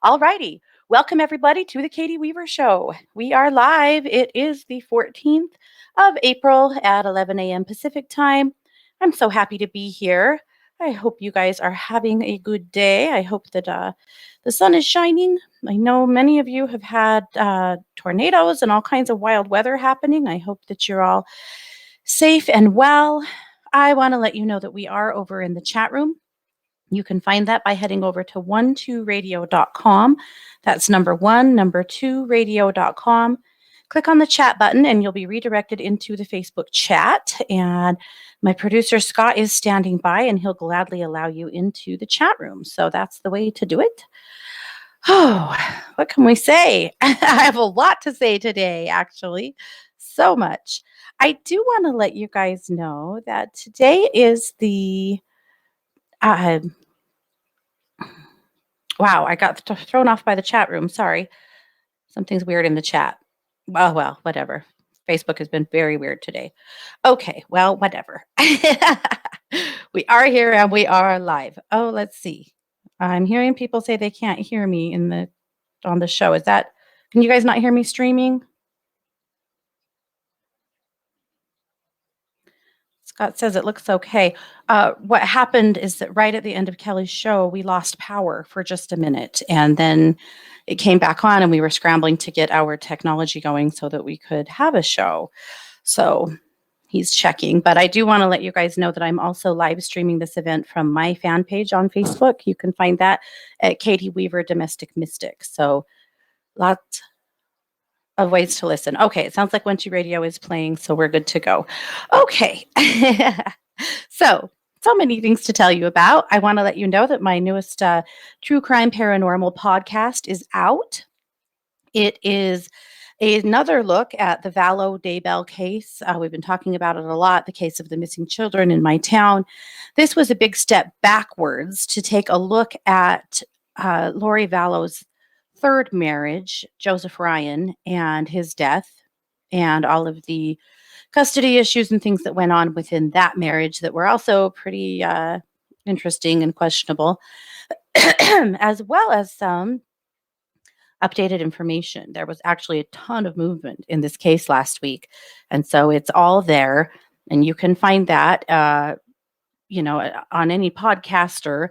All righty. Welcome, everybody, to the Katie Weaver Show. We are live. It is the 14th of April at 11 a.m. Pacific time. I'm so happy to be here. I hope you guys are having a good day. I hope that the sun is shining. I know many of you have had tornadoes and all kinds of wild weather happening. I hope that you're all safe and well. I want to let you know that we are over in the chat room. You can find that by heading over to 12radio.com. That's number 2radio.com. Click on the chat button and you'll be redirected into the Facebook chat. And my producer, Scott, is standing by and he'll gladly allow you into the chat room. So that's the way to do it. Oh, what can we say? I have a lot to say today, actually. So much. I do want to let you guys know that today is the wow, I got thrown off by the chat room. Sorry. Something's weird in the chat. Well, whatever. Facebook has been very weird today. Okay, well, whatever. We are here and we are live. Oh, let's see. I'm hearing people say they can't hear me on the show. Can you guys not hear me streaming? Scott says it looks okay. What happened is that right at the end of Kelly's show, we lost power for just a minute, and then it came back on, and we were scrambling to get our technology going so that we could have a show. So he's checking, but I do want to let you guys know that I'm also live streaming this event from my fan page on Facebook. You can find that at Katie Weaver Domestic Mystic. So lots of ways to listen. Okay, it sounds like Wenty Radio is playing, so we're good to go. Okay. So many things to tell you about. I want to let you know that my newest True Crime Paranormal podcast is out. It is another look at the Vallow Daybell case. We've been talking about it a lot, the case of the missing children in my town. This was a big step backwards to take a look at Lori Vallow's third marriage, Joseph Ryan, and his death, and all of the custody issues and things that went on within that marriage that were also pretty interesting and questionable, as well as some updated information. There was actually a ton of movement in this case last week, and so it's all there, and you can find that, on any podcaster,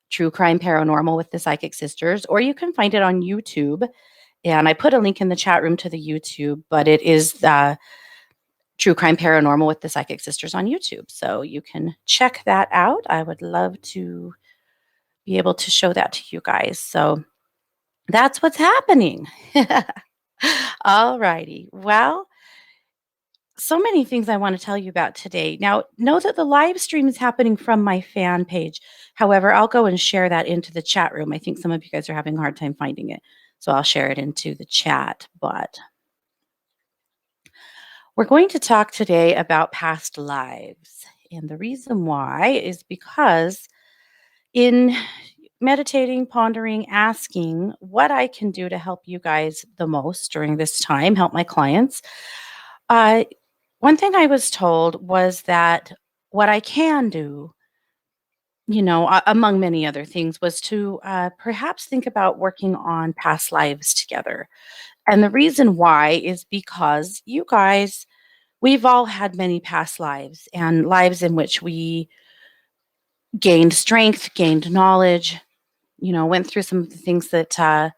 True Crime Paranormal with the Psychic Sisters, or you can find it on YouTube. And I put a link in the chat room to the YouTube, but it is True Crime Paranormal with the Psychic Sisters on YouTube. So you can check that out. I would love to be able to show that to you guys. So that's what's happening. All righty. Well, so many things I want to tell you about today. Now, know that the live stream is happening from my fan page. However, I'll go and share that into the chat room. I think some of you guys are having a hard time finding it, so I'll share it into the chat. But we're going to talk today about past lives. And the reason why is because in meditating, pondering, asking what I can do to help you guys the most during this time, help my clients, one thing I was told was that what I can do, among many other things, was to perhaps think about working on past lives together. And the reason why is because you guys, we've all had many past lives and lives in which we gained strength, gained knowledge, went through some of the things that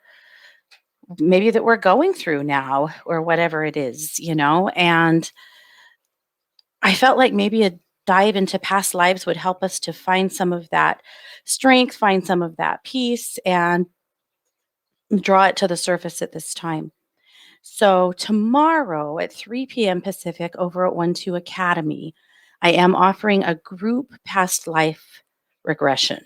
maybe that we're going through now or whatever it is, and I felt like maybe a dive into past lives would help us to find some of that strength, find some of that peace, and draw it to the surface at this time. So tomorrow at 3 p.m. Pacific over at 12 Academy, I am offering a group past life regression.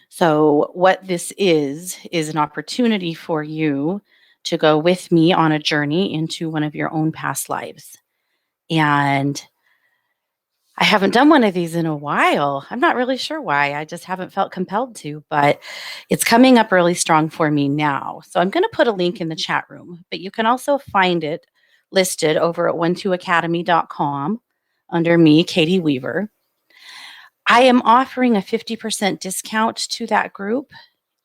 So what this is an opportunity for you to go with me on a journey into one of your own past lives. And I haven't done one of these in a while. I'm not really sure why. I just haven't felt compelled to, but it's coming up really strong for me now. So I'm going to put a link in the chat room, but you can also find it listed over at 12academy.com under me, Katie Weaver. I am offering a 50% discount to that group.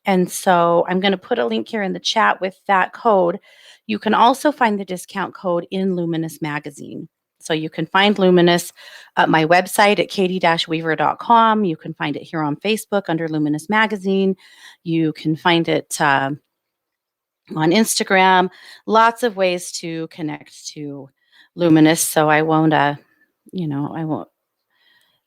And so I'm going to put a link here in the chat with that code. You can also find the discount code in Luminous Magazine. So you can find Luminous at my website at katie-weaver.com. You can find it here on Facebook under Luminous Magazine. You can find it on Instagram. Lots of ways to connect to Luminous. So I won't, I won't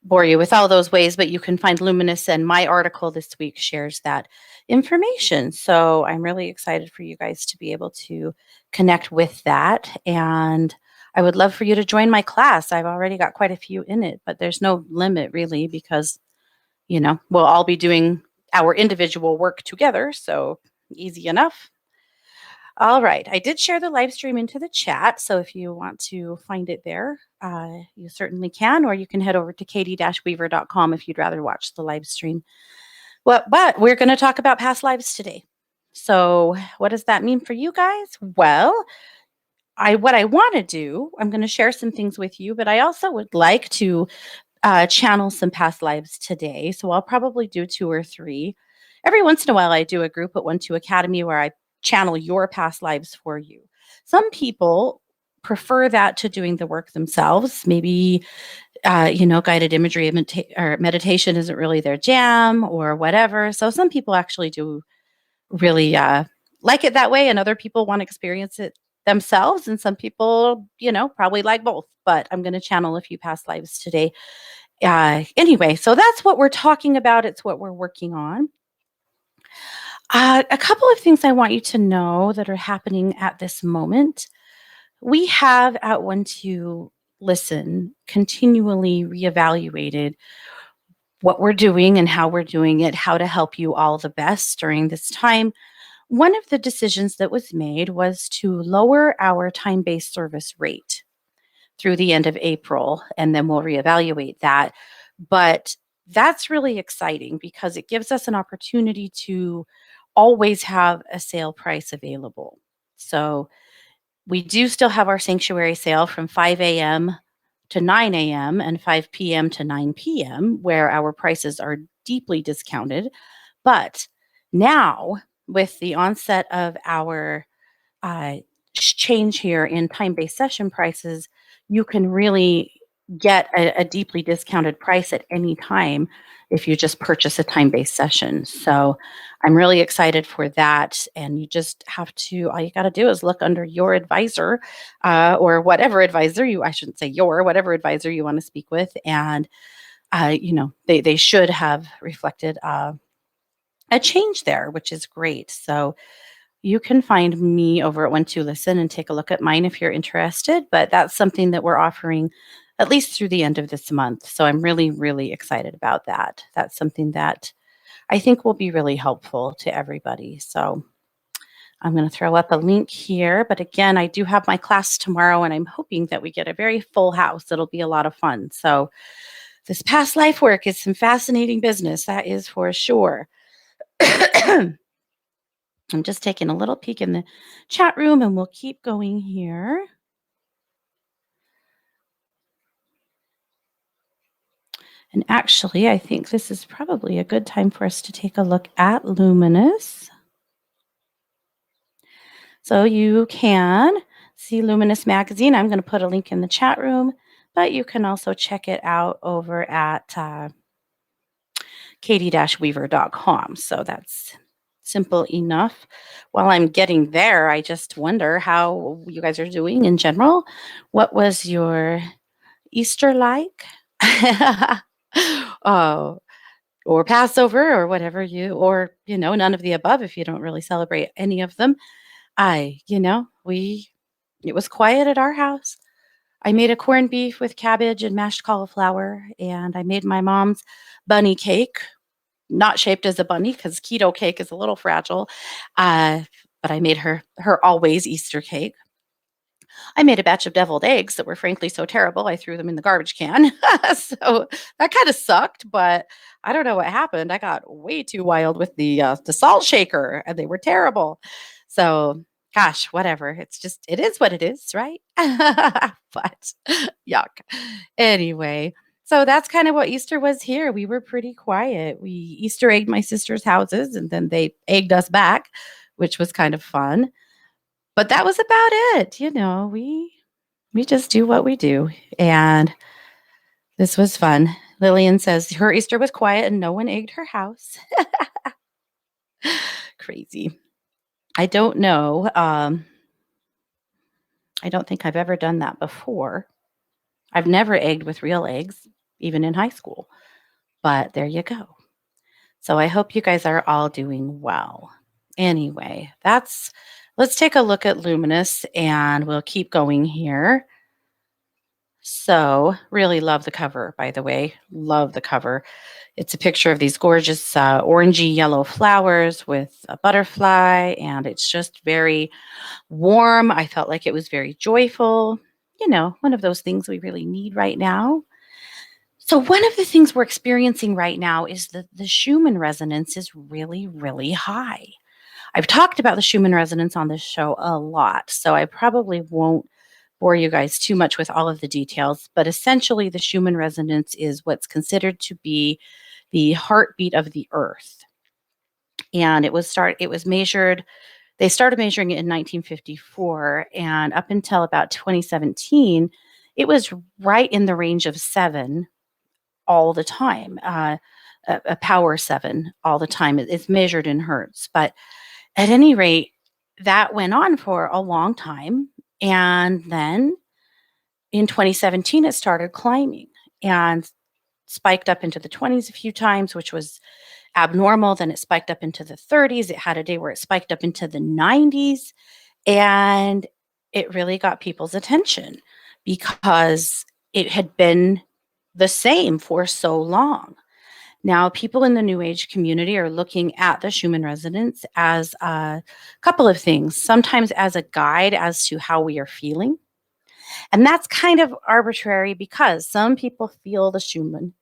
bore you with all those ways, but you can find Luminous, and my article this week shares that information. So I'm really excited for you guys to be able to connect with that. And I would love for you to join my class. I've already got quite a few in it, but there's no limit really because, we'll all be doing our individual work together. So easy enough. All right. I did share the live stream into the chat. So if you want to find it there, you certainly can, or you can head over to katie-weaver.com if you'd rather watch the live stream. Well, but we're going to talk about past lives today. So what does that mean for you guys? Well, what I want to do, I'm going to share some things with you, but I also would like to channel some past lives today. So I'll probably do 2 or 3. Every once in a while, I do a group at 1-2 Academy where I channel your past lives for you. Some people prefer that to doing the work themselves. Maybe, guided imagery or meditation isn't really their jam or whatever. So some people actually do really like it that way, and other people want to experience it themselves. And some people, probably like both. But I'm going to channel a few past lives today. Anyway, so that's what we're talking about. It's what we're working on. A couple of things I want you to know that are happening at this moment. We have at 1-2 Listen continually reevaluated what we're doing and how we're doing it, how to help you all the best during this time. One of the decisions that was made was to lower our time-based service rate through the end of April, and then we'll reevaluate that. But that's really exciting because it gives us an opportunity to always have a sale price available. So we do still have our sanctuary sale from 5 a.m. to 9 a.m. and 5 p.m. to 9 p.m., where our prices are deeply discounted. But now, with the onset of our change here in time-based session prices, you can really get a deeply discounted price at any time if you just purchase a time-based session. So I'm really excited for that. And you just have to, all you got to do is look under your advisor or whatever advisor I shouldn't say whatever advisor you want to speak with. And, they should have reflected a change there, which is great. So you can find me over at 1-2 Listen and take a look at mine if you're interested. But that's something that we're offering at least through the end of this month. So I'm really, really excited about that. That's something that I think will be really helpful to everybody. So I'm going to throw up a link here. But again, I do have my class tomorrow, and I'm hoping that we get a very full house. It'll be a lot of fun. So this past life work is some fascinating business. That is for sure. I'm just taking a little peek in the chat room, and we'll keep going here. And actually, I think this is probably a good time for us to take a look at Luminous. So you can see Luminous Magazine. I'm going to put a link in the chat room, but you can also check it out over at katie-weaver.com. So that's simple enough. While I'm getting there, I just wonder how you guys are doing in general. What was your Easter like? Oh, or Passover or whatever none of the above if you don't really celebrate any of them. It was quiet at our house. I made a corned beef with cabbage and mashed cauliflower, and I made my mom's bunny cake, not shaped as a bunny because keto cake is a little fragile. But I made her always Easter cake. I made a batch of deviled eggs that were frankly so terrible, I threw them in the garbage can. So that kind of sucked, but I don't know what happened. I got way too wild with the salt shaker, and they were terrible. So, gosh, whatever. It is what it is, right? But yuck. Anyway, So that's kind of what Easter was here. We were pretty quiet. We Easter egged my sister's houses and then they egged us back, which was kind of fun. But that was about it. We just do what we do. And this was fun. Lillian says her Easter was quiet and no one egged her house. Crazy. I don't know. I don't think I've ever done that before. I've never egged with real eggs, even in high school. But there you go. So I hope you guys are all doing well. Anyway, let's take a look at Luminous and we'll keep going here. So, really love the cover, by the way. Love the cover. It's a picture of these gorgeous orangey yellow flowers with a butterfly, and it's just very warm. I felt like it was very joyful. One of those things we really need right now. So, one of the things we're experiencing right now is that the Schumann resonance is really, really high. I've talked about the Schumann resonance on this show a lot, so I probably won't bore you guys too much with all of the details, but essentially the Schumann resonance is what's considered to be the heartbeat of the earth. And they started measuring it in 1954, and up until about 2017, it was right in the range of 7 all the time. A power 7 all the time. It's measured in hertz, but at any rate, that went on for a long time. And then in 2017, it started climbing and spiked up into the 20s a few times, which was abnormal. Then it spiked up into the 30s. It had a day where it spiked up into the 90s. And it really got people's attention because it had been the same for so long. Now, people in the New Age community are looking at the Schumann resonance as a couple of things, sometimes as a guide as to how we are feeling. And that's kind of arbitrary because some people feel the Schumann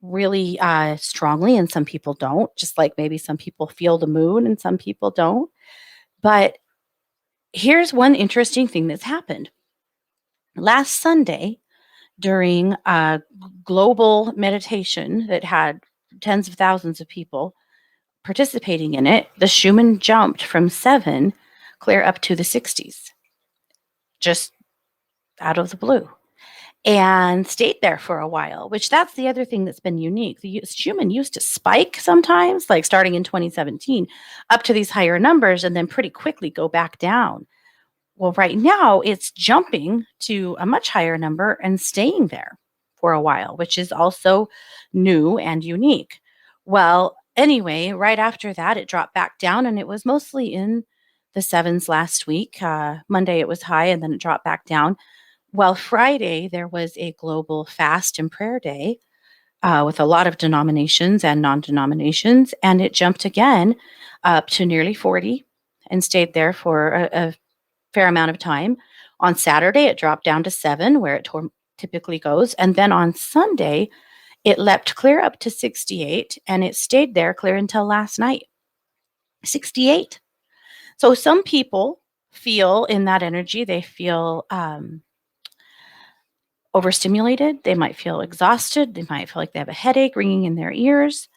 really strongly and some people don't, just like maybe some people feel the moon and some people don't. But here's one interesting thing that's happened. Last Sunday, during a global meditation that had tens of thousands of people participating in it, the Schumann jumped from 7 clear up to the 60s, just out of the blue, and stayed there for a while, which that's the other thing that's been unique. The Schumann used to spike sometimes, like starting in 2017, up to these higher numbers and then pretty quickly go back down. Well, right now it's jumping to a much higher number and staying there for a while, which is also new and unique. Well, anyway, right after that, it dropped back down and it was mostly in the 7s last week. Monday, it was high and then it dropped back down. Well, Friday, there was a global fast and prayer day with a lot of denominations and non denominations, and it jumped again up to nearly 40 and stayed there for a fair amount of time. On Saturday, it dropped down to 7, where it typically goes. And then on Sunday, it leapt clear up to 68 and it stayed there clear until last night. 68. So some people feel in that energy, they feel overstimulated. They might feel exhausted. They might feel like they have a headache ringing in their ears.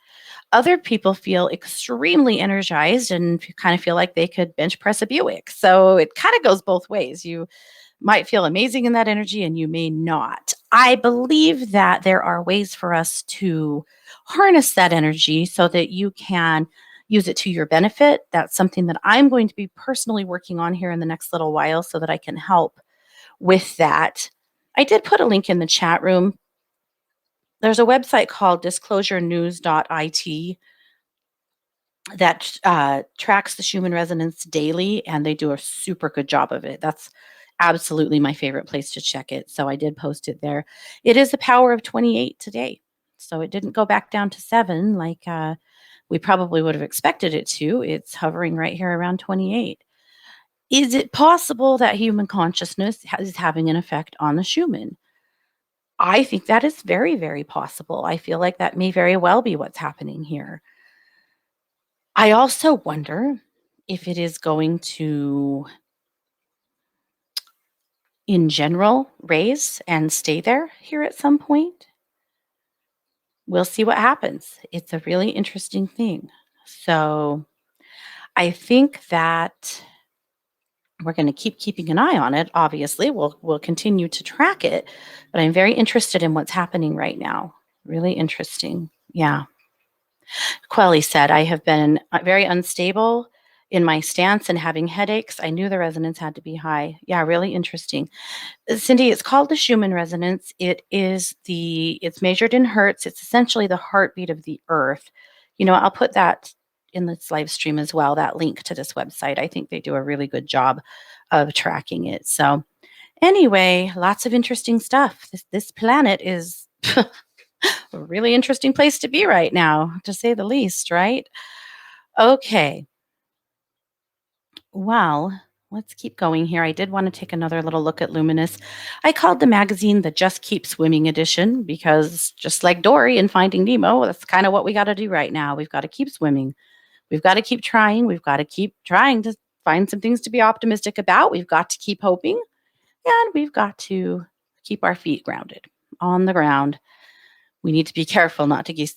Other people feel extremely energized and kind of feel like they could bench press a Buick. So it kind of goes both ways. You might feel amazing in that energy and you may not. I believe that there are ways for us to harness that energy so that you can use it to your benefit. That's something that I'm going to be personally working on here in the next little while so that I can help with that. I did put a link in the chat room. There's a website called disclosurenews.it that tracks the Schumann resonance daily, and they do a super good job of it. That's absolutely my favorite place to check it. So I did post it there. It is a power of 28 today. So it didn't go back down to 7 like we probably would have expected it to. It's hovering right here around 28. Is it possible that human consciousness is having an effect on the Schumann? I think that is very, very possible. I feel like that may very well be what's happening here. I also wonder if it is going to, in general, raise and stay there here at some point. we'll see what happens. It's a really interesting thing. So I think that we're going to keep keeping an eye on it. Obviously, we'll continue to track it, but I'm very interested in what's happening right now. Really interesting. Yeah. Quelly said, I have been very unstable in my stance and having headaches. I knew the resonance had to be high. Yeah, really interesting. Cindy, it's called the Schumann resonance. It's measured in hertz. It's essentially the heartbeat of the earth. I'll put that in this live stream as well, that link to this website. I think they do a really good job of tracking it. So anyway, lots of interesting stuff. This planet is a really interesting place to be right now, to say the least, right? Okay. Well, let's keep going here. I did want to take another little look at Luminous. I called the magazine the Just Keep Swimming edition because just like Dory in Finding Nemo, that's kind of what we got to do right now. We've got to keep swimming. We've got to keep trying. We've got to keep trying to find some things to be optimistic about. We've got to keep hoping, and we've got to keep our feet grounded on the ground. We need to be careful not to get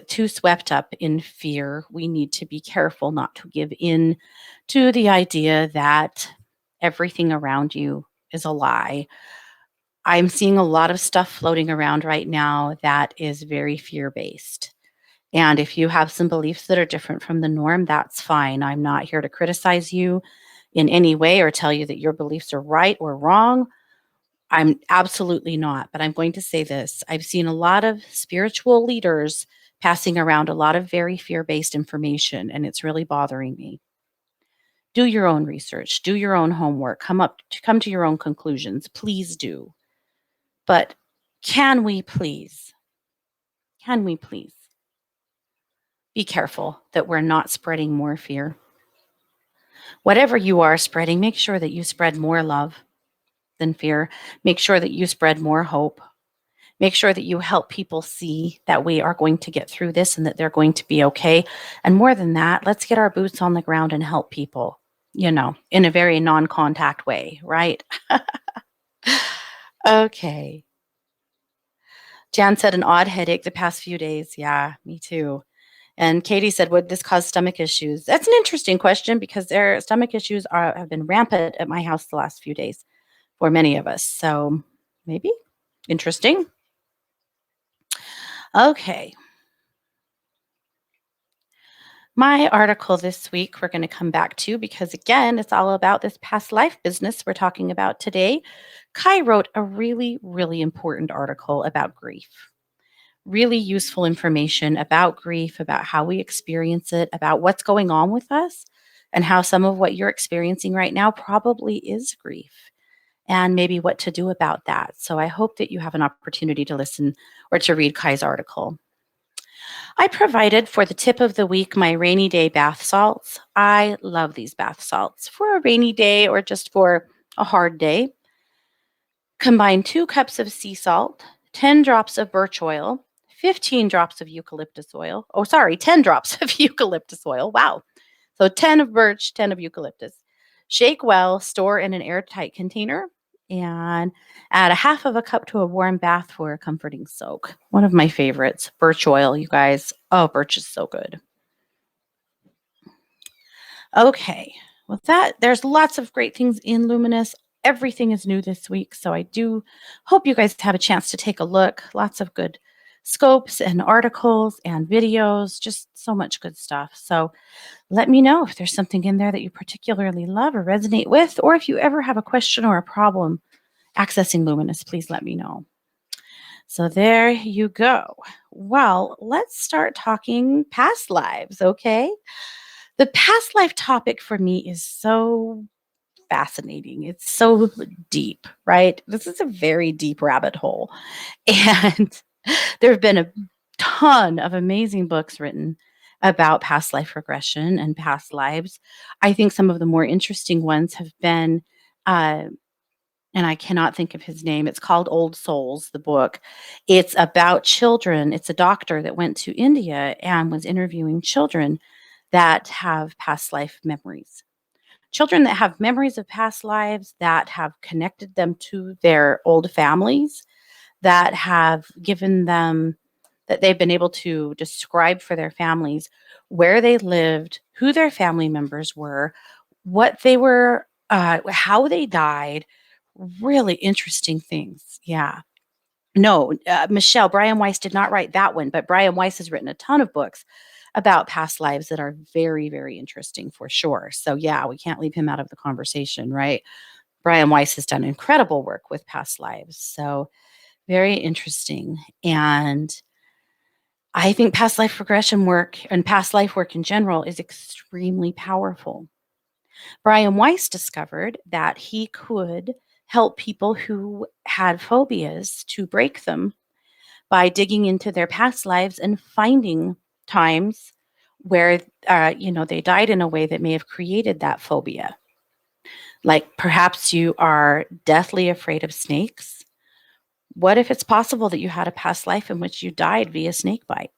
too swept up in fear. We need to be careful not to give in to the idea that everything around you is a lie. I'm seeing a lot of stuff floating around right now that is very fear-based. And if you have some beliefs that are different from the norm, that's fine. I'm not here to criticize you in any way or tell you that your beliefs are right or wrong. I'm absolutely not. But I'm going to say this. I've seen a lot of spiritual leaders passing around a lot of very fear-based information, and it's really bothering me. Do your own research, do your own homework, come to your own conclusions. Please do. But can we please be careful that we're not spreading more fear? Whatever you are spreading, make sure that you spread more love than fear. Make sure that you spread more hope. Make sure that you help people see that we are going to get through this and that they're going to be okay. And more than that, let's get our boots on the ground and help people, in a very non-contact way, right? Okay. Jan said an odd headache the past few days. Yeah, me too. And Katie said, would this cause stomach issues? That's an interesting question because their stomach issues have been rampant at my house the last few days for many of us. So maybe interesting. Okay. My article this week we're going to come back to because, again, it's all about this past life business we're talking about today. Kai wrote a really, really important article about grief. Really useful information about grief, about how we experience it, about what's going on with us, and how some of what you're experiencing right now probably is grief, and maybe what to do about that. So I hope that you have an opportunity to listen or to read Kai's article. I provided for the tip of the week my rainy day bath salts. I love these bath salts for a rainy day or just for a hard day. Combine 2 cups of sea salt, 10 drops of birch oil, 15 drops of eucalyptus oil. 10 drops of eucalyptus oil. Wow. So 10 of birch, 10 of eucalyptus. Shake well, store in an airtight container, and add a half of a cup to a warm bath for a comforting soak. One of my favorites, birch oil, you guys. Oh, birch is so good. Okay, with that, there's lots of great things in Luminous. Everything is new this week, so I do hope you guys have a chance to take a look. Lots of good scopes and articles and videos, just so much good stuff. So let me know if there's something in there that you particularly love or resonate with, or if you ever have a question or a problem accessing Luminous, please let me know. So there you go. Well, let's start talking past lives, okay? The past life topic for me is so fascinating. It's so deep, right? This is a very deep rabbit hole. And there have been a ton of amazing books written about past life regression and past lives. I think some of the more interesting ones have been, and I cannot think of his name. It's called Old Souls, the book. It's about children. It's a doctor that went to India and was interviewing children that have past life memories. Children that have memories of past lives, that have connected them to their old families, that have given them that they've been able to describe for their families where they lived, who their family members were, what they were, how they died. Really interesting things. Yeah. No, Michelle, Brian Weiss did not write that one, but Brian Weiss has written a ton of books about past lives that are very, very interesting for sure. So, yeah, we can't leave him out of the conversation, right? Brian Weiss has done incredible work with past lives. So, very interesting. And I think past life regression work and past life work in general is extremely powerful. Brian Weiss discovered that he could help people who had phobias to break them by digging into their past lives and finding times where they died in a way that may have created that phobia. Like perhaps you are deathly afraid of snakes. What if it's possible that you had a past life in which you died via snake bite?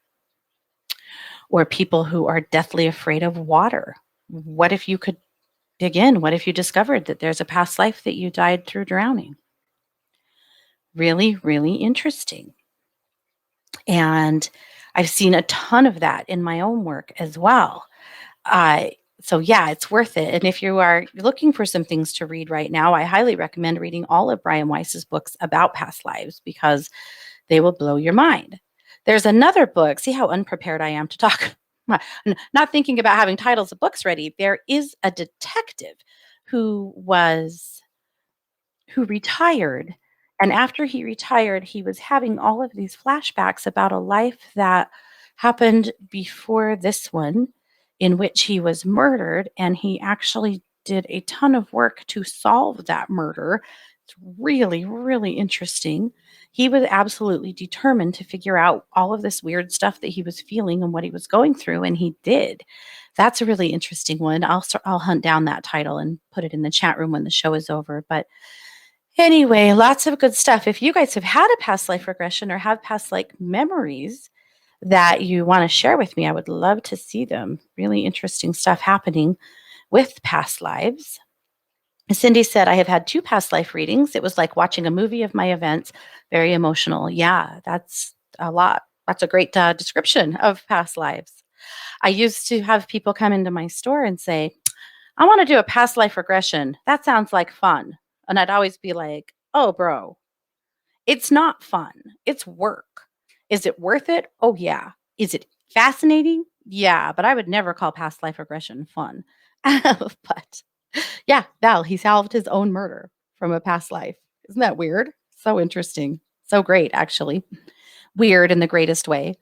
Or people who are deathly afraid of water. What if you could dig in? What if you discovered that there's a past life that you died through drowning? Really, really interesting. And I've seen a ton of that in my own work as well. So yeah, it's worth it. And if you are looking for some things to read right now, I highly recommend reading all of Brian Weiss's books about past lives because they will blow your mind. There's another book. See how unprepared I am to talk. Not thinking about having titles of books ready. There is a detective who retired. And after he retired, he was having all of these flashbacks about a life that happened before this one, in which he was murdered. And he actually did a ton of work to solve that murder. It's really, really interesting. He was absolutely determined to figure out all of this weird stuff that he was feeling and what he was going through, and he did. That's a really interesting one. I'll hunt down that title and put it in the chat room when the show is over. But anyway, lots of good stuff. If you guys have had a past life regression or have past life memories that you want to share with me, I would love to see them. Really interesting stuff happening with past lives. Cindy said, I have had 2 past life readings. It was like watching a movie of my events, very emotional. Yeah, that's a lot. That's a great description of past lives. I used to have people come into my store and say, I want to do a past life regression. That sounds like fun. And I'd always be like, oh, bro, it's not fun. It's work. Is it worth it? Oh, yeah. Is it fascinating? Yeah. But I would never call past life regression fun. But yeah, Val, he solved his own murder from a past life. Isn't that weird? So interesting. So great, actually. Weird in the greatest way.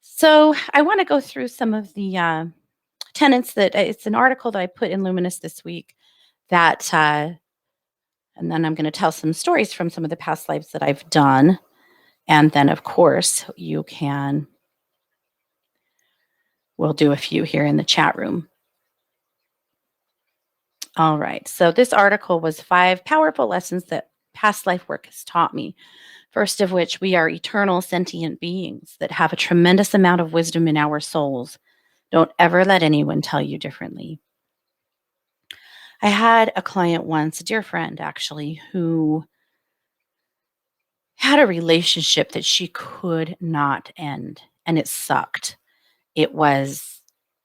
So I want to go through some of the tenets that it's an article that I put in Luminous this week that, and then I'm going to tell some stories from some of the past lives that I've done. And then, of course, we'll do a few here in the chat room. All right. So this article was 5 powerful lessons that past life work has taught me. First of which, we are eternal sentient beings that have a tremendous amount of wisdom in our souls. Don't ever let anyone tell you differently. I had a client once, a dear friend actually, who had a relationship that she could not end, and it sucked. It was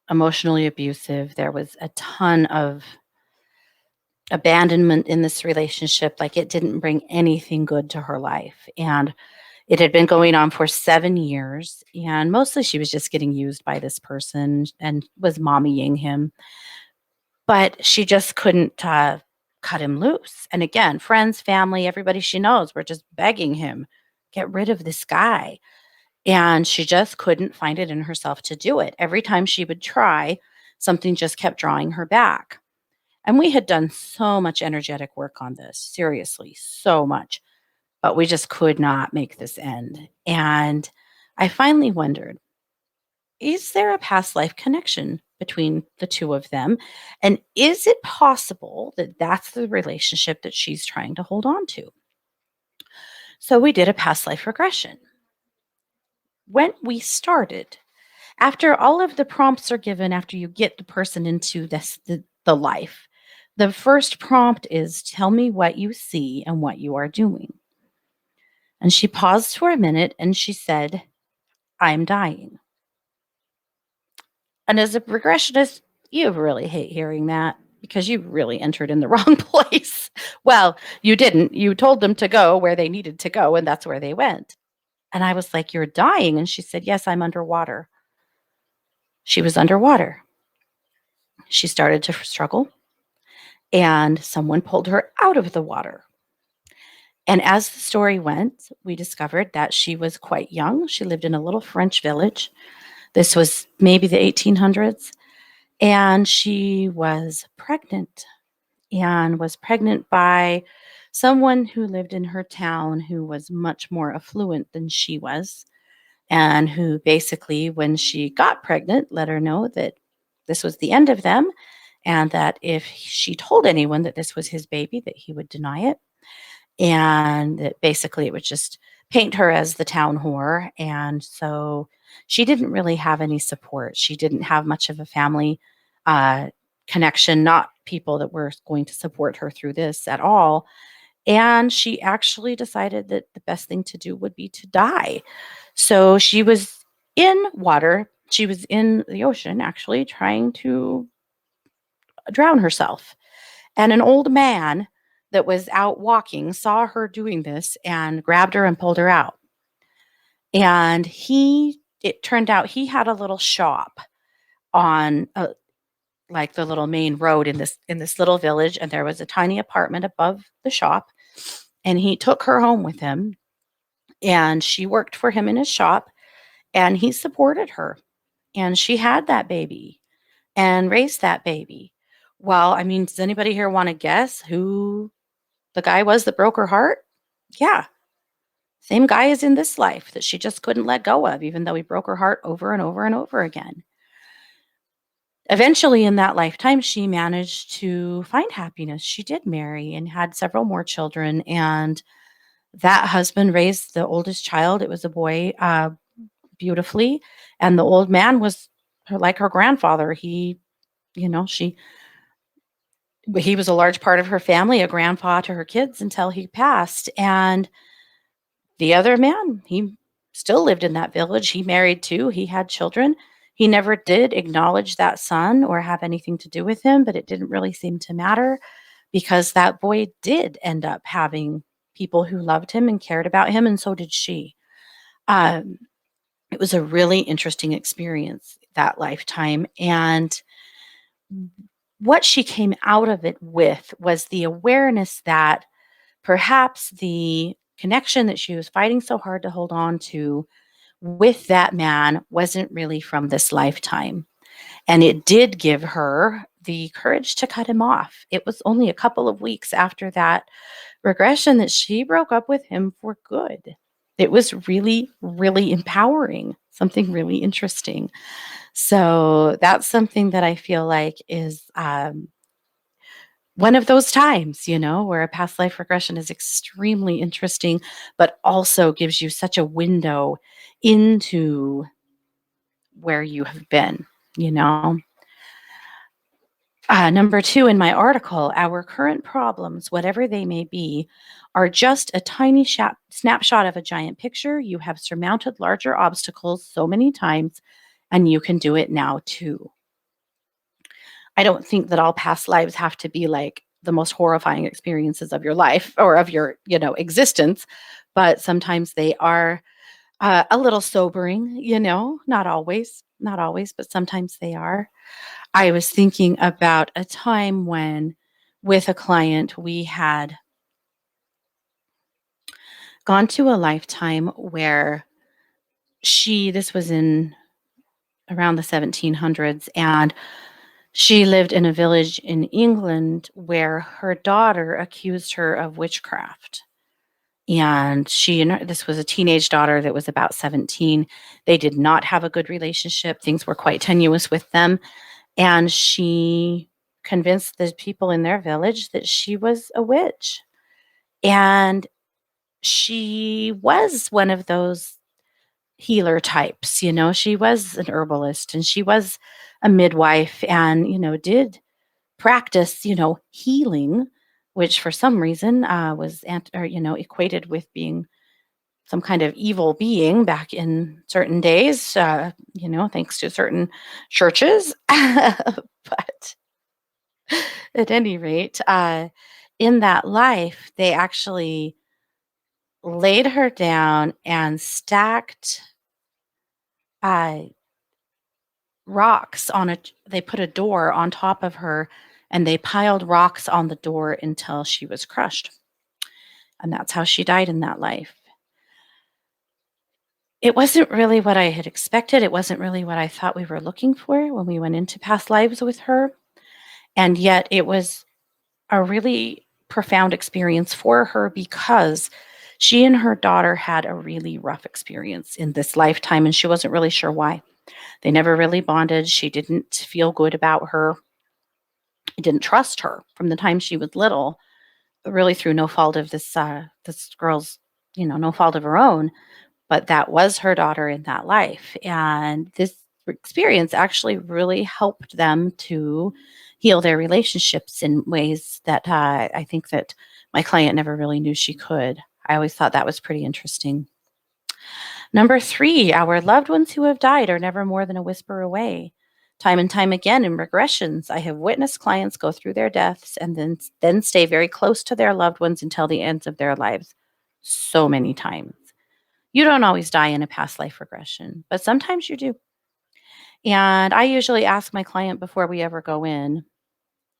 emotionally abusive. There was a ton of abandonment in this relationship. Like it didn't bring anything good to her life. And it had been going on for 7 years. And mostly she was just getting used by this person and was mommying him. But she just couldn't cut him loose. And again, friends, family, everybody she knows were just begging him, get rid of this guy. And she just couldn't find it in herself to do it. Every time she would try, something just kept drawing her back. And we had done so much energetic work on this, seriously, so much, but we just could not make this end. And I finally wondered, is there a past life connection between the two of them? And is it possible that that's the relationship that she's trying to hold on to? So we did a past life regression. When we started, after all of the prompts are given, after you get the person into the life, the first prompt is tell me what you see and what you are doing. And she paused for a minute and she said, I'm dying. And as a regressionist, you really hate hearing that because you really entered in the wrong place. Well, you didn't. You told them to go where they needed to go, and that's where they went. And I was like, "You're dying." And she said, "Yes, I'm underwater." She was underwater. She started to struggle, and someone pulled her out of the water. And as the story went, we discovered that she was quite young. She lived in a little French village. This was maybe the 1800s. And she was pregnant by someone who lived in her town who was much more affluent than she was, and who basically, when she got pregnant, let her know that this was the end of them, and that if she told anyone that this was his baby, that he would deny it, and that basically it would just paint her as the town whore. And so she didn't really have any support. She didn't have much of a family uh, connection, not people that were going to support her through this at all. And she actually decided that the best thing to do would be to die. So she was in water. She was in the ocean, actually, trying to drown herself. And an old man that was out walking saw her doing this and grabbed her and pulled her out. And it turned out he had a little shop on like the little main road in this little village, and there was a tiny apartment above the shop. And he took her home with him, and she worked for him in his shop, and he supported her. And she had that baby and raised that baby. Well, I mean, does anybody here want to guess who the guy was that broke her heart? Yeah, same guy as in this life that she just couldn't let go of, even though he broke her heart over and over and over again. Eventually, in that lifetime, she managed to find happiness. She did marry and had several more children. And that husband raised the oldest child. It was a boy, beautifully. And the old man was like her grandfather. You know, he was a large part of her family, a grandpa to her kids until he passed. And the other man, he still lived in that village. He married too. He had children. He never did acknowledge that son or have anything to do with him, but it didn't really seem to matter because that boy did end up having people who loved him and cared about him, and so did she. Um, it was a really interesting experience that lifetime. And what she came out of it with was the awareness that perhaps the connection that she was fighting so hard to hold on to with that man wasn't really from this lifetime. And it did give her the courage to cut him off. It was only a couple of weeks after that regression that she broke up with him for good. It was really, really empowering, something really interesting. So that's something that I feel like is one of those times, where a past life regression is extremely interesting, but also gives you such a window into where you have been, you know? Number two in my article, our current problems, whatever they may be, are just a tiny snapshot of a giant picture. You have surmounted larger obstacles so many times, and you can do it now too. I don't think that all past lives have to be like the most horrifying experiences of your life or of your, existence, but sometimes they are a little sobering, not always, but sometimes they are. I was thinking about a time when, with a client, we had gone to a lifetime where this was in around the 1700s, and she lived in a village in England where her daughter accused her of witchcraft. And this was a teenage daughter that was about 17. They did not have a good relationship. Things were quite tenuous with them. And she convinced the people in their village that she was a witch. And she was one of those healer types, she was an herbalist and she was a midwife and, did practice, healing, which for some reason was equated with being some kind of evil being back in certain days, thanks to certain churches. But at any rate, in that life, they actually laid her down and stacked uh, rocks on it. They put a door on top of her and they piled rocks on the door until she was crushed. And that's how she died in that life. It wasn't really what I had expected. It wasn't really what I thought we were looking for when we went into past lives with her. And yet it was a really profound experience for her because she and her daughter had a really rough experience in this lifetime, and she wasn't really sure why. They never really bonded. She didn't feel good about her. I didn't trust her from the time she was little, really through no fault of this girl's, no fault of her own, but that was her daughter in that life. And this experience actually really helped them to heal their relationships in ways that I think that my client never really knew she could. I always thought that was pretty interesting. Number 3, our loved ones who have died are never more than a whisper away. Time and time again in regressions, I have witnessed clients go through their deaths and then stay very close to their loved ones until the ends of their lives. So many times. You don't always die in a past life regression, but sometimes you do. And I usually ask my client before we ever go in,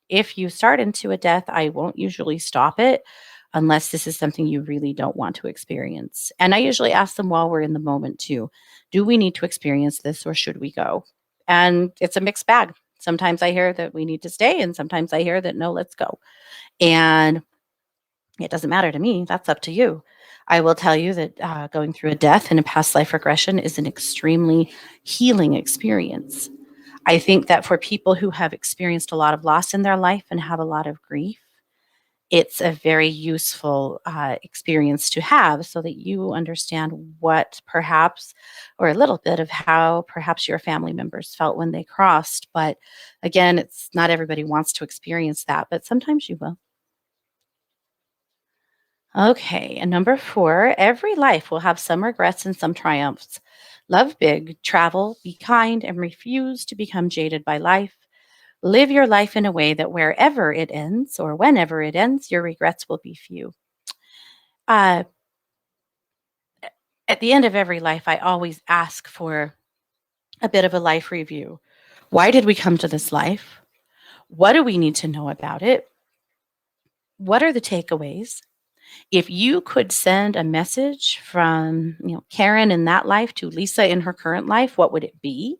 if you start into a death, I won't usually stop it unless this is something you really don't want to experience. And I usually ask them while we're in the moment too, do we need to experience this or should we go? And it's a mixed bag. Sometimes I hear that we need to stay, and sometimes I hear that no, let's go. And it doesn't matter to me. That's up to you. I will tell you that going through a death in a past life regression is an extremely healing experience. I think that for people who have experienced a lot of loss in their life and have a lot of grief, it's a very useful experience to have so that you understand what perhaps, or a little bit of how perhaps your family members felt when they crossed. But again, it's not everybody wants to experience that, but sometimes you will. Okay, and number 4, every life will have some regrets and some triumphs. Love big, travel, be kind, and refuse to become jaded by life. Live your life in a way that wherever it ends or whenever it ends, your regrets will be few. Uh, at the end of every life, I always ask for a bit of a life review. Why did we come to this life? What do we need to know about it? What are the takeaways? If you could send a message from, Karen in that life to Lisa in her current life, what would it be?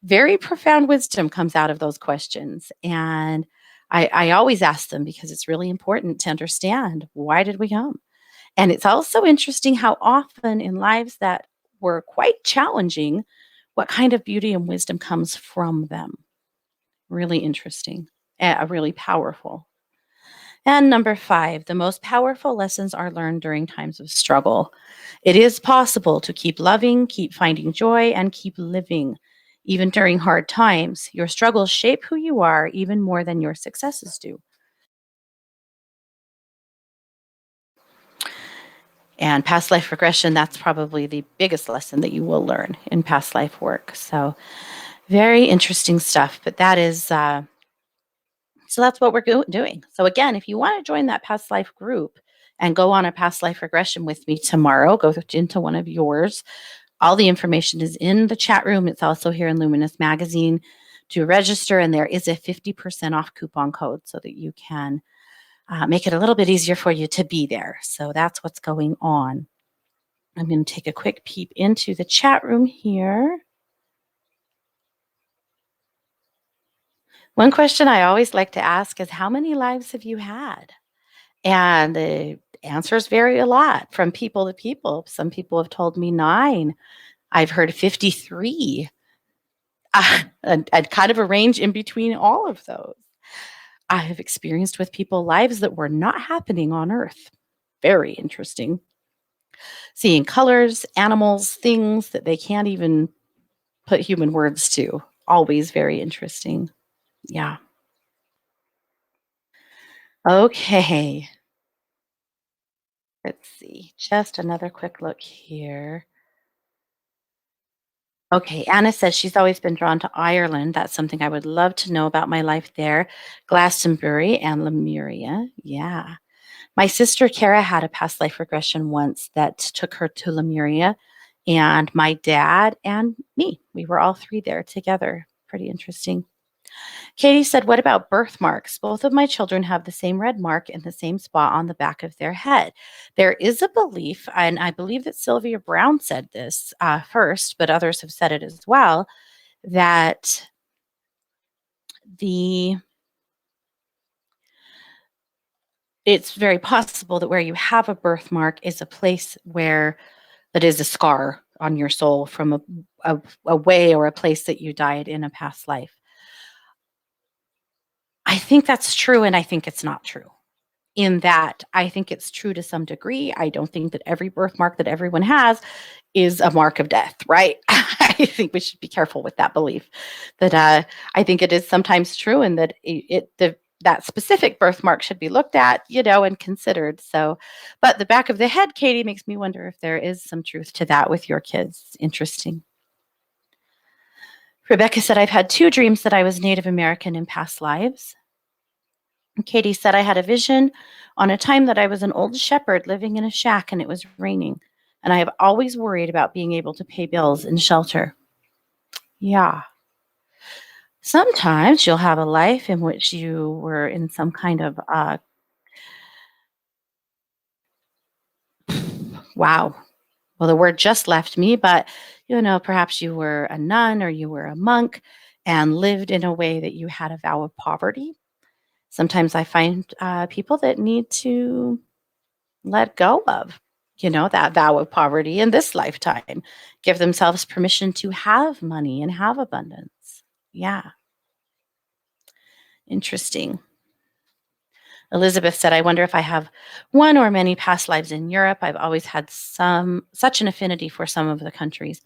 Very profound wisdom comes out of those questions. And I always ask them because it's really important to understand, why did we come? And it's also interesting how often in lives that were quite challenging, what kind of beauty and wisdom comes from them. Really interesting, really powerful. And number 5, the most powerful lessons are learned during times of struggle. It is possible to keep loving, keep finding joy, and keep living. Even during hard times, your struggles shape who you are even more than your successes do. And past life regression, that's probably the biggest lesson that you will learn in past life work. So, very interesting stuff. But that is so that's what we're doing. So again, if you want to join that past life group and go on a past life regression with me tomorrow, go into one of yours. All the information is in the chat room. It's also here in Luminous Magazine to register, and there is a 50% off coupon code so that you can make it a little bit easier for you to be there. So that's what's going on. I'm going to take a quick peep into the chat room here. One question I always like to ask is, how many lives have you had? And the answers vary a lot from people to people. Some people have told me 9. I've heard 53. And kind of a range in between all of those. I have experienced with people lives that were not happening on Earth. Very interesting. Seeing colors, animals, things that they can't even put human words to. Always very interesting. Yeah. Okay. Let's see. Just another quick look here. Okay, Anna says she's always been drawn to Ireland. That's something I would love to know about my life there. Glastonbury and Lemuria. Yeah. My sister Kara had a past life regression once that took her to Lemuria, and my dad and me, we were all three there together. Pretty interesting. Katie said, what about birthmarks? Both of my children have the same red mark in the same spot on the back of their head. There is a belief, and I believe that Sylvia Brown said this first, but others have said it as well, that the it's very possible that where you have a birthmark is a place where that is a scar on your soul from a way or a place that you died in a past life. I think that's true, and I think it's not true. In that, I think it's true to some degree. I don't think that every birthmark that everyone has is a mark of death, right? I think we should be careful with that belief. That I think it is sometimes true, and that that specific birthmark should be looked at, and considered. So, but the back of the head, Katie, makes me wonder if there is some truth to that with your kids. Interesting. Rebecca said, I've had 2 dreams that I was Native American in past lives. Katie said, I had a vision on a time that I was an old shepherd living in a shack and it was raining. And I have always worried about being able to pay bills and shelter. Yeah. Sometimes you'll have a life in which you were in some kind of, wow. Well, the word just left me, but, perhaps you were a nun or you were a monk and lived in a way that you had a vow of poverty. Sometimes I find people that need to let go of, that vow of poverty in this lifetime, give themselves permission to have money and have abundance. Yeah. Interesting. Elizabeth said, I wonder if I have one or many past lives in Europe. I've always had such an affinity for some of the countries.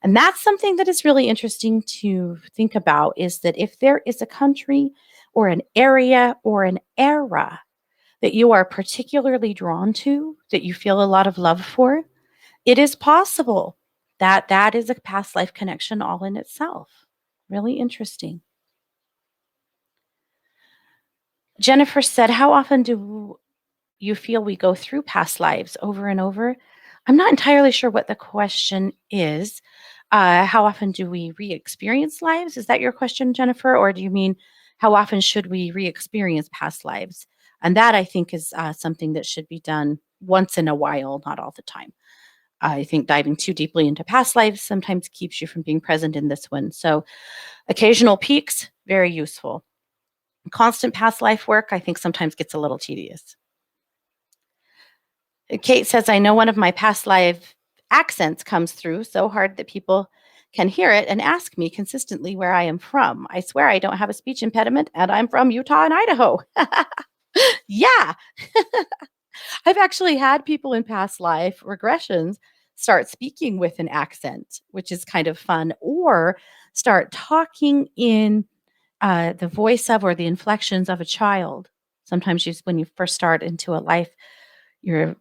And that's something that is really interesting to think about, is that if there is a country or an area or an era that you are particularly drawn to, that you feel a lot of love for, it is possible that that is a past life connection all in itself. Really interesting. Jennifer said, how often do you feel we go through past lives over and over? I'm not entirely sure what the question is. How often do we re-experience lives? Is that your question, Jennifer? Or do you mean how often should we re-experience past lives? And that, I think, is something that should be done once in a while, not all the time. I think diving too deeply into past lives sometimes keeps you from being present in this one. So occasional peaks, very useful. Constant past life work, I think, sometimes gets a little tedious. Kate says, I know one of my past life accents comes through so hard that people can hear it and ask me consistently where I am from. I swear I don't have a speech impediment and I'm from Utah and Idaho. Yeah. I've actually had people in past life regressions start speaking with an accent, which is kind of fun, or start talking in the voice of or the inflections of a child. Sometimes when you first start into a life, you're,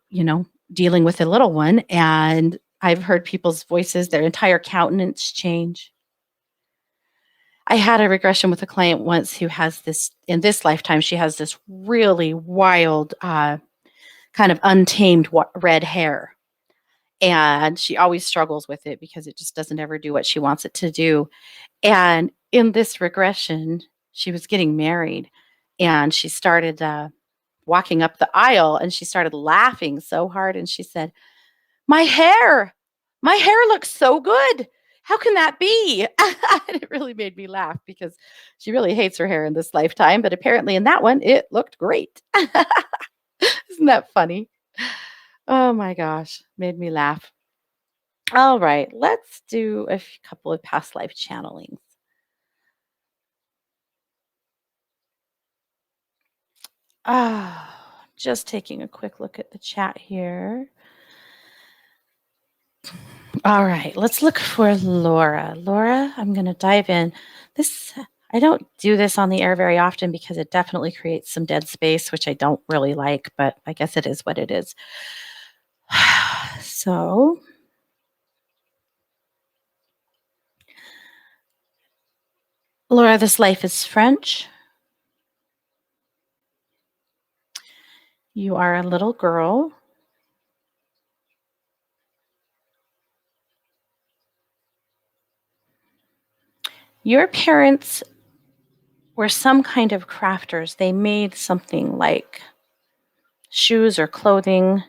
dealing with a little one, and I've heard people's voices, their entire countenance change. I had a regression with a client once who has this, in this lifetime, she has this really wild, kind of untamed red hair. And she always struggles with it because it just doesn't ever do what she wants it to do. And in this regression, she was getting married and she started walking up the aisle and she started laughing so hard. And she said, my hair looks so good. How can that be? And it really made me laugh because she really hates her hair in this lifetime. But apparently in that one, it looked great. Isn't that funny? Oh my gosh, made me laugh. All right, let's do a couple of past life channelings. Just taking a quick look at the chat here. All right, let's look for Laura. Laura, I'm going to dive in. I don't do this on the air very often because it definitely creates some dead space, which I don't really like, but I guess it is what it is. So, Laura, this life is French. You are a little girl. Your parents were some kind of crafters. They made something like shoes or clothing.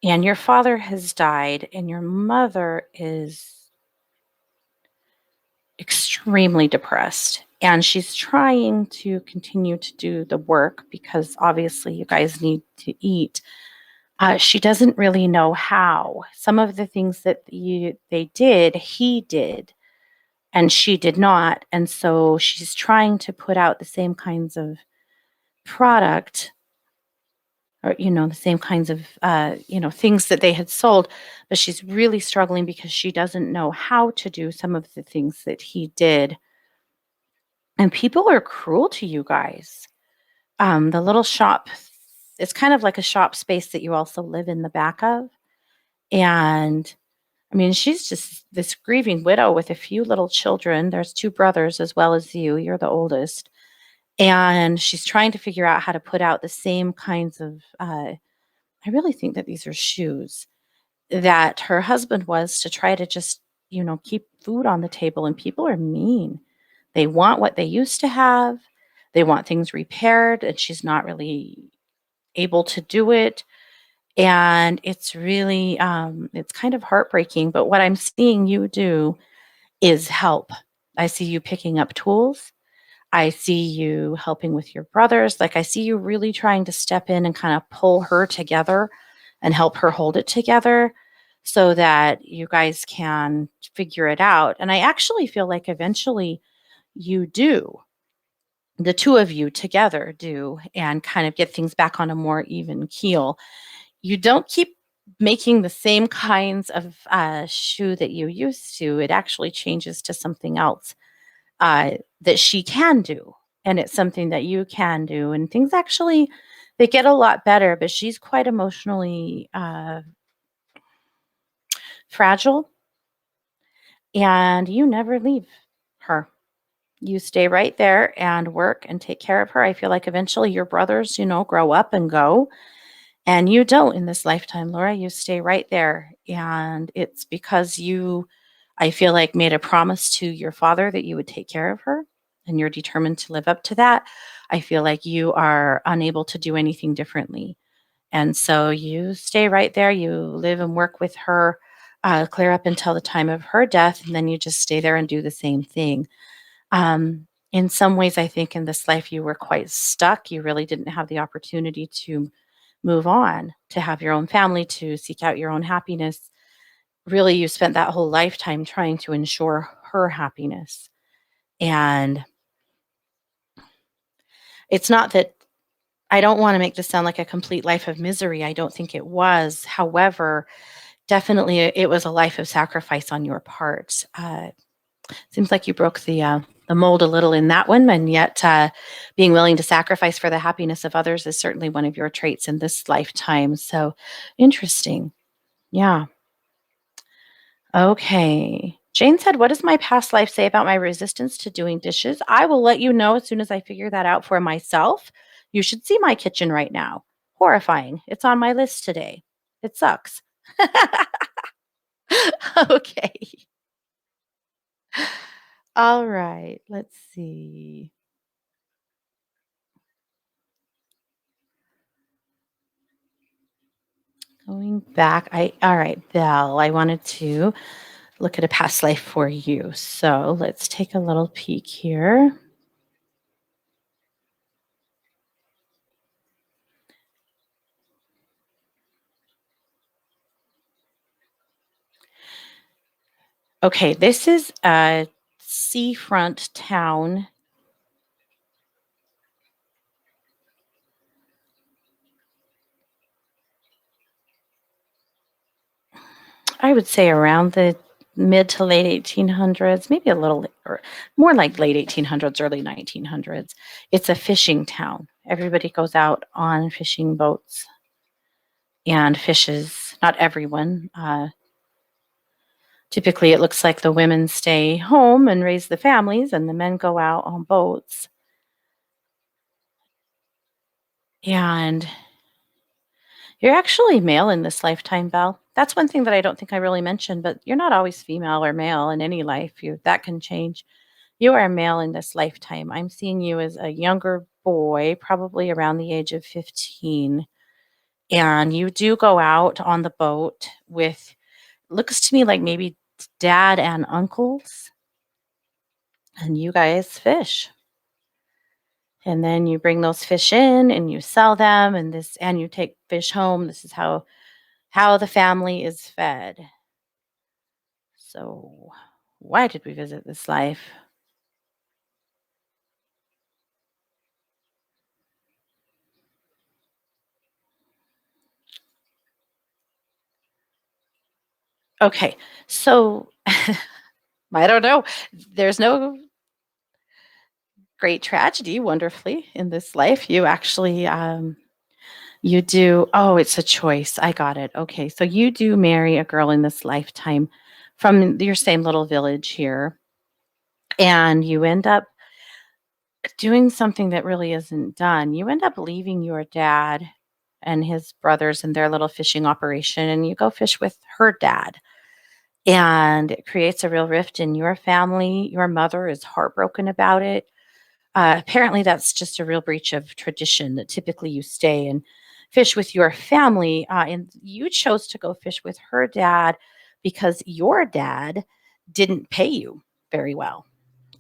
And your father has died, and your mother is extremely depressed. And she's trying to continue to do the work because obviously you guys need to eat. She doesn't really know how. Some of the things that they did, he did, and she did not. And so she's trying to put out the same kinds of product, or the same kinds of things that they had sold, but she's really struggling because she doesn't know how to do some of the things that he did. And people are cruel to you guys. The little shop, it's kind of like a shop space that you also live in the back of. And I mean, she's just this grieving widow with a few little children. There's two brothers as well as you. You're the oldest. And she's trying to figure out how to put out the same kinds of, I really think that these are shoes that her husband was, to try to just, keep food on the table. And people are mean. They want what they used to have. They want things repaired, and she's not really able to do it. And it's really, it's kind of heartbreaking. But what I'm seeing you do is help. I see you picking up tools. I see you helping with your brothers. Like, I see you really trying to step in and kind of pull her together and help her hold it together so that you guys can figure it out. And I actually feel like eventually you do. The two of you together do, and kind of get things back on a more even keel. You don't keep making the same kinds of shoe that you used to. It actually changes to something else that she can do. And it's something that you can do. And things actually, they get a lot better, but she's quite emotionally fragile. And you never leave her. You stay right there and work and take care of her. I feel like eventually your brothers, grow up and go. And you don't in this lifetime, Laura. You stay right there. And it's because you, I feel like, made a promise to your father that you would take care of her, and you're determined to live up to that. I feel like you are unable to do anything differently. And so you stay right there. You live and work with her, clear up until the time of her death. And then you just stay there and do the same thing. In some ways, I think in this life, you were quite stuck. You really didn't have the opportunity to move on, to have your own family, to seek out your own happiness. Really, you spent that whole lifetime trying to ensure her happiness. And it's not that, I don't want to make this sound like a complete life of misery. I don't think it was. However, definitely it was a life of sacrifice on your part. Seems like you broke the mold a little in that one, and yet being willing to sacrifice for the happiness of others is certainly one of your traits in this lifetime. So interesting. Yeah. Okay. Jane said, "What does my past life say about my resistance to doing dishes? I will let you know as soon as I figure that out for myself. You should see my kitchen right now. Horrifying. It's on my list today. It sucks." Okay. All right. Let's see. Going back, all right, Belle, I wanted to look at a past life for you. So let's take a little peek here. Okay, this is a seafront town. I would say around the mid to late 1800s, maybe a little, or more like late 1800s, early 1900s. It's a fishing town. Everybody goes out on fishing boats. and fishes. Not everyone. Typically, it looks like the women stay home and raise the families, and the men go out on boats. And you're actually male in this lifetime, Belle. That's one thing that I don't think I really mentioned, but you're not always female or male in any life. That can change. You are male in this lifetime. I'm seeing you as a younger boy, probably around the age of 15. And you do go out on the boat with, looks to me like maybe dad and uncles, and you guys fish. And then you bring those fish in and you sell them and you take fish home. This is how the family is fed. So, why did we visit this life? Okay. So, I don't know. There's no great tragedy, wonderfully, in this life. You actually you do, oh, it's a choice. I got it. Okay. So you do marry a girl in this lifetime from your same little village here, and you end up doing something that really isn't done. You end up leaving your dad and his brothers and their little fishing operation, and you go fish with her dad. And it creates a real rift in your family. Your mother is heartbroken about it. Apparently, that's just a real breach of tradition that typically you stay and fish with your family. And you chose to go fish with her dad because your dad didn't pay you very well.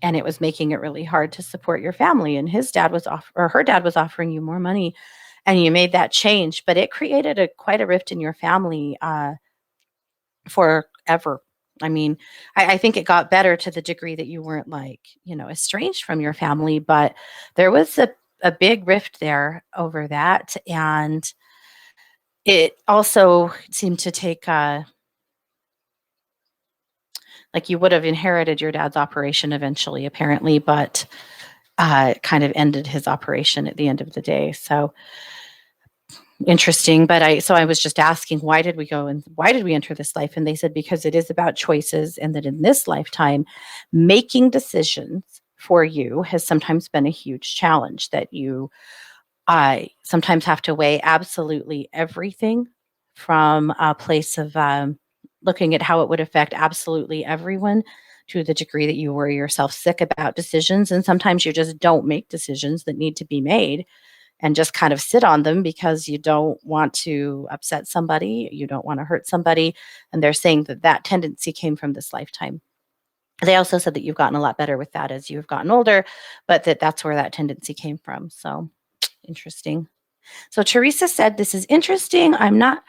And it was making it really hard to support your family. And his dad was off, or her dad was offering you more money, and you made that change. But it created quite a rift in your family forever. I mean, I think it got better to the degree that you weren't like, estranged from your family, but there was a big rift there over that. And it also seemed to take, like you would have inherited your dad's operation eventually, apparently, but kind of ended his operation at the end of the day. So interesting. But I was just asking, why did we go and why did we enter this life? And they said, because it is about choices, and that in this lifetime, making decisions for you has sometimes been a huge challenge, that you sometimes have to weigh absolutely everything from a place of looking at how it would affect absolutely everyone, to the degree that you worry yourself sick about decisions. And sometimes you just don't make decisions that need to be made, and just kind of sit on them because you don't want to upset somebody, you don't want to hurt somebody. And they're saying that that tendency came from this lifetime. They also said that you've gotten a lot better with that as you've gotten older, but that's where that tendency came from. So interesting. So Teresa said, this is interesting. I'm not,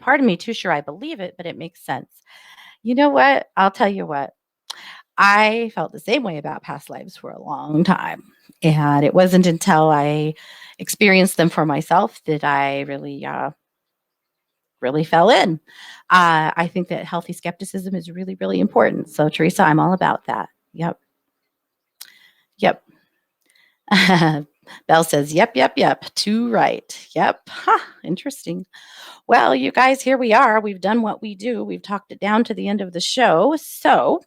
pardon me, too sure I believe it, but it makes sense. You know what? I'll tell you what. I felt the same way about past lives for a long time. And it wasn't until I experienced them for myself that I really fell in. I think that healthy skepticism is really, really important. So, Teresa, I'm all about that. Yep. Yep. Belle says, yep, yep, yep. Too right. Yep. Huh, interesting. Well, you guys, here we are. We've done what we do. We've talked it down to the end of the show. So,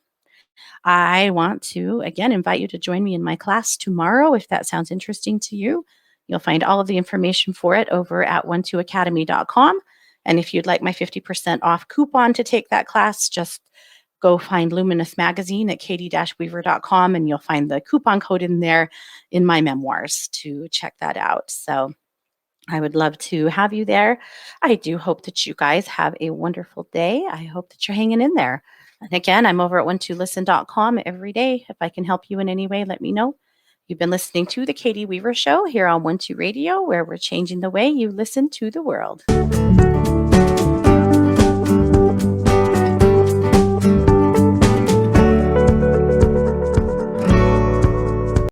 I want to again invite you to join me in my class tomorrow if that sounds interesting to you. You'll find all of the information for it over at 12academy.com. And if you'd like my 50% off coupon to take that class, just go find Luminous Magazine at katie-weaver.com, and you'll find the coupon code in there in my memoirs to check that out. So I would love to have you there. I do hope that you guys have a wonderful day. I hope that you're hanging in there. And again, I'm over at 12listen.com every day. If I can help you in any way, let me know. You've been listening to The Katie Weaver Show here on 12 Radio, where we're changing the way you listen to the world.